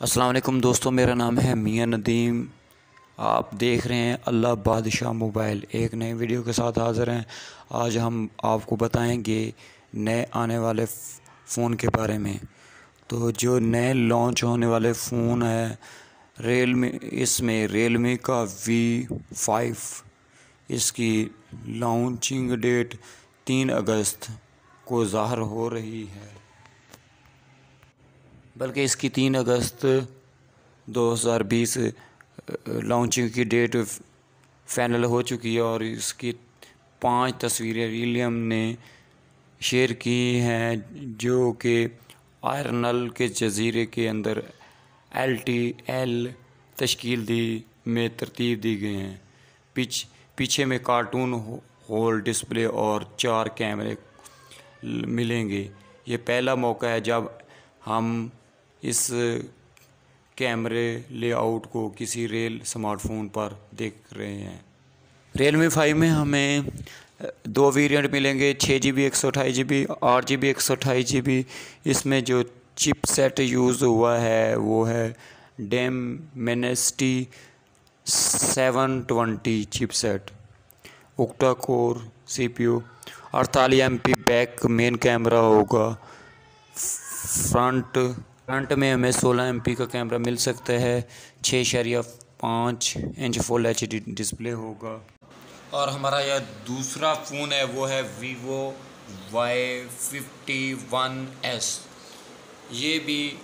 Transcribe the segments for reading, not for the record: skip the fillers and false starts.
अस्सलाम वालेकुम दोस्तों, मेरा नाम है मियां नदीम। आप देख रहे हैं अल्लाह बादशाह मोबाइल। एक नई वीडियो के साथ हाज़िर हैं। आज हम आपको बताएंगे नए आने वाले फ़ोन के बारे में। तो जो नए लॉन्च होने वाले फ़ोन है इसमें रियलमी का V5, इसकी लॉन्चिंग डेट 3 अगस्त को ज़ाहिर हो रही है। बल्कि इसकी 3 अगस्त 2020 लॉन्चिंग की डेट फाइनल हो चुकी है और इसकी 5 तस्वीरें विलियम ने शेयर की हैं, जो कि आयरनल के जजीरे के अंदर LTL तश्कील दी में तरतीब दी गई हैं। पीछे में कार्टून होल डिस्प्ले और 4 कैमरे मिलेंगे। ये पहला मौका है जब हम इस कैमरे लेआउट को किसी स्मार्टफोन पर देख रहे हैं। रियलमी 5 में हमें 2 वेरिएंट मिलेंगे, 6GB 128GB, 8GB 128GB। इसमें जो चिपसेट यूज़ हुआ है वो है Dimensity 720 chipset, octa core CPU, 48 MP back main camera होगा। फ्रंट में हमें 16 MP का कैमरा मिल सकता है। 6.5 इंच फुल HD डिस्प्ले होगा। और हमारा यह दूसरा फ़ोन है, वो है Vivo Y51s। ये भी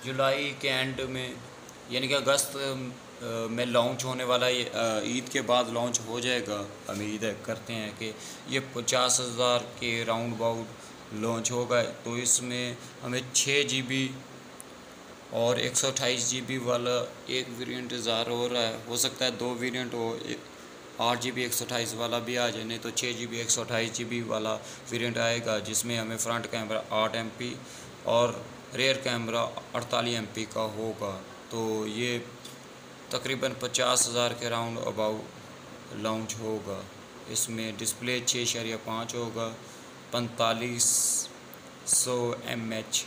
जुलाई के एंड में यानी कि अगस्त में लॉन्च होने वाला, ये ईद के बाद लॉन्च हो जाएगा। उम्मीद करते हैं कि ये 50,000 के राउंड अबाउट लॉन्च होगा। तो इसमें हमें 6GB और 128GB वाला एक वेरिएंट ज़ाहिर हो रहा है। हो सकता है 2 वेरिएंट हो, 8GB 128 वाला भी आ जाए, नहीं तो 6GB 128GB वाला वेरिएंट आएगा, जिसमें हमें फ्रंट कैमरा 8 MP और रेयर कैमरा 48 MP का होगा। तो ये तकरीबन 50,000 के राउंड अबाउट लॉन्च होगा। इसमें डिस्प्ले 6.5 होगा, 4500 mAh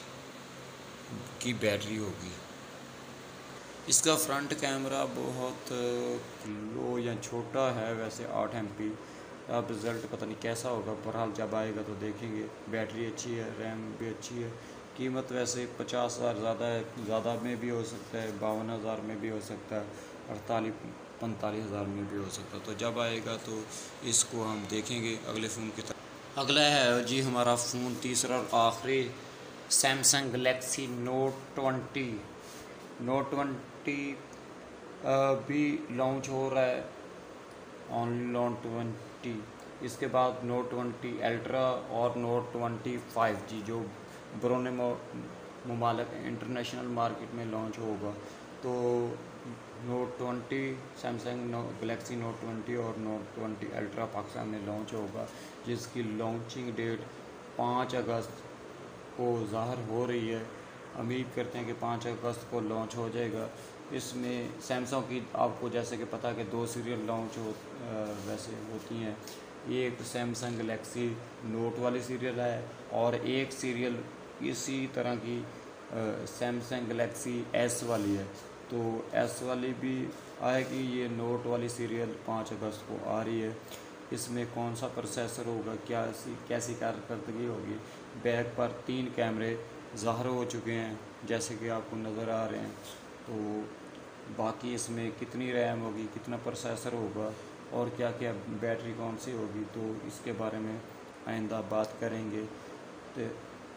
की बैटरी होगी। इसका फ्रंट कैमरा बहुत लो या छोटा है वैसे, 8 MP। अब रिज़ल्ट पता नहीं कैसा होगा, बहरहाल जब आएगा तो देखेंगे। बैटरी अच्छी है, रैम भी अच्छी है। कीमत वैसे 50,000 ज़्यादा है, ज़्यादा में भी हो सकता है, 52,000 में भी हो सकता है, 45,000 में भी हो सकता है। तो जब आएगा तो इसको हम देखेंगे अगले फ़ोन की तरफ। अगला है जी हमारा फ़ोन, तीसरा और आखिरी, सैमसंग गलेक्सी नोट 20 भी लॉन्च हो रहा है। ऑनली नोट 20, इसके बाद नोट 20 अल्ट्रा और नोट 20 5G जो बरौने मुमालिक इंटरनेशनल मार्केट में लॉन्च होगा। तो नोट 20 सैमसंग गलेक्सी नोट 20 और नोट 20 अल्ट्रा पाकिस्तान में लॉन्च होगा, जिसकी लॉन्चिंग डेट 5 अगस्त को ज़ाहिर हो रही है। उम्मीद करते हैं कि 5 अगस्त को लॉन्च हो जाएगा। इसमें सैमसंग की आपको जैसे कि पता है कि 2 सीरियल लॉन्च वैसे होती हैं। एक सैमसंग गलेक्सी नोट वाली सीरियल है और एक सीरियल इसी तरह की सैमसंग गलेक्सी S वाली है। तो S वाली भी आएगी। ये नोट वाली सीरियल 5 अगस्त को आ रही है। इसमें कौन सा प्रोसेसर होगा, कैसी कारकर्दगी होगी। बैक पर 3 कैमरे ज़ाहिर हो चुके हैं जैसे कि आपको नज़र आ रहे हैं। तो बाकी इसमें कितनी रैम होगी, कितना प्रोसेसर होगा और क्या क्या बैटरी कौन सी होगी, तो इसके बारे में आइंदा बात करेंगे।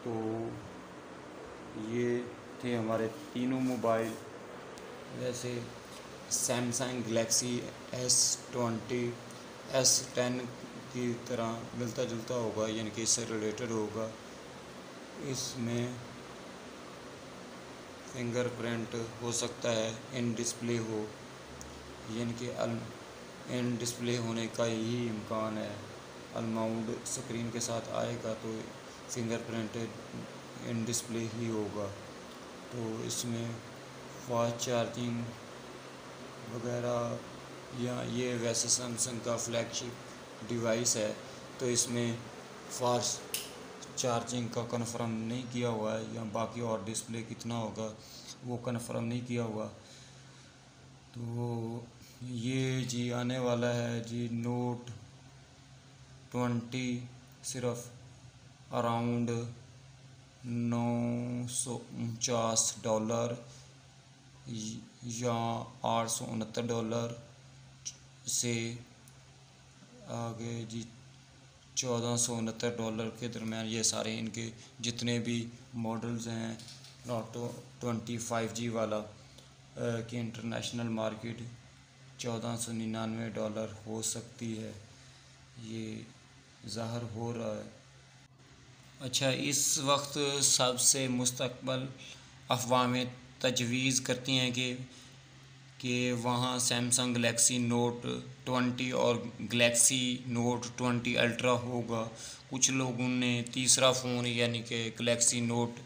तो ये थे हमारे तीनों मोबाइल। वैसे सैमसंग गलेक्सी S20 S10 की तरह मिलता जुलता होगा, यानी कि इससे रिलेटेड होगा। इसमें फिंगरप्रिंट हो सकता है, इन डिस्प्ले हो, यानी कि इन डिस्प्ले होने का यही इम्कान है। अनमाउंट स्क्रीन के साथ आएगा तो फिंगरप्रिंट इन डिस्प्ले ही होगा। तो इसमें फास्ट चार्जिंग वगैरह, या ये वैसे सैमसंग का फ्लैगशिप डिवाइस है, तो इसमें फास्ट चार्जिंग का कंफर्म नहीं किया हुआ है, या बाकी और डिस्प्ले कितना होगा वो कंफर्म नहीं किया हुआ। तो ये जी आने वाला है जी नोट 20, सिर्फ अराउंड $949 या $869 से आगे जी $1469 के दरमियान ये सारे इनके जितने भी मॉडल्स हैं नोट 25G वाला की इंटरनेशनल मार्केट $1499 हो सकती है, ये ज़ाहिर हो रहा है। अच्छा, इस वक्त सबसे मुस्तकबल अफवाहें तजवीज़ करती हैं कि वहाँ सैमसंग गलेक्सी नोट 20 और गलेक्सी नोट 20 अल्ट्रा होगा। कुछ लोगों ने तीसरा फ़ोन यानी कि गलेक्सी नोट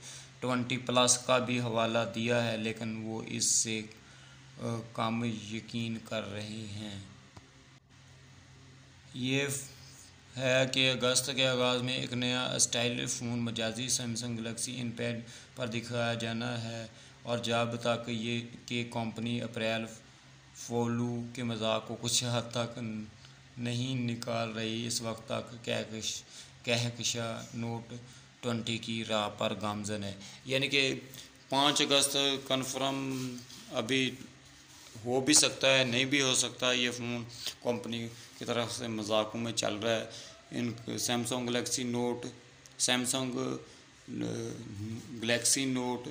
20 प्लस का भी हवाला दिया है, लेकिन वो इससे कम यकीन कर रहे हैं। ये है कि अगस्त के आगाज़ में एक नया स्टाइलिश फ़ोन मजाजी सैमसंग गलेक्सी इनपैड पर दिखाया जाना है, और जब तक ये कि कंपनी अप्रैल फोलू के मजाक को कुछ हद तक नहीं निकाल रही, इस वक्त तक कहकशा नोट 20 की राह पर गामज़न है। यानी कि 5 अगस्त कन्फर्म अभी हो भी सकता है, नहीं भी हो सकता। ये फ़ोन कंपनी की तरफ से मजाकों में चल रहा है। इन सैमसंग गलेक्सी नोट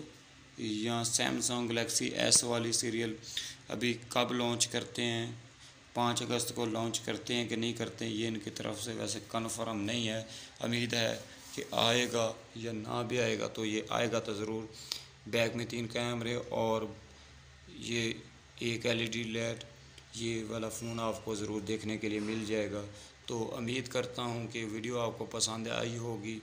या सैमसंग गलेक्सी एस वाली सीरियल अभी कब लॉन्च करते हैं, 5 अगस्त को लॉन्च करते हैं कि नहीं करते हैं, ये इनकी तरफ से वैसे कन्फर्म नहीं है। उम्मीद है कि आएगा या ना भी आएगा, तो ये आएगा तो ज़रूर। बैक में 3 कैमरे और ये एक LED लाइट, ये वाला फ़ोन आपको ज़रूर देखने के लिए मिल जाएगा। तो उम्मीद करता हूँ कि वीडियो आपको पसंद आई होगी।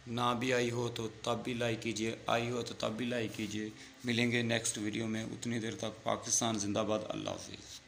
ना भी आई हो तो तब भी लाइक कीजिए, आई हो तो तब भी लाइक कीजिए। मिलेंगे नेक्स्ट वीडियो में, उतनी देर तक पाकिस्तान जिंदाबाद। अल्लाह हाफिज़।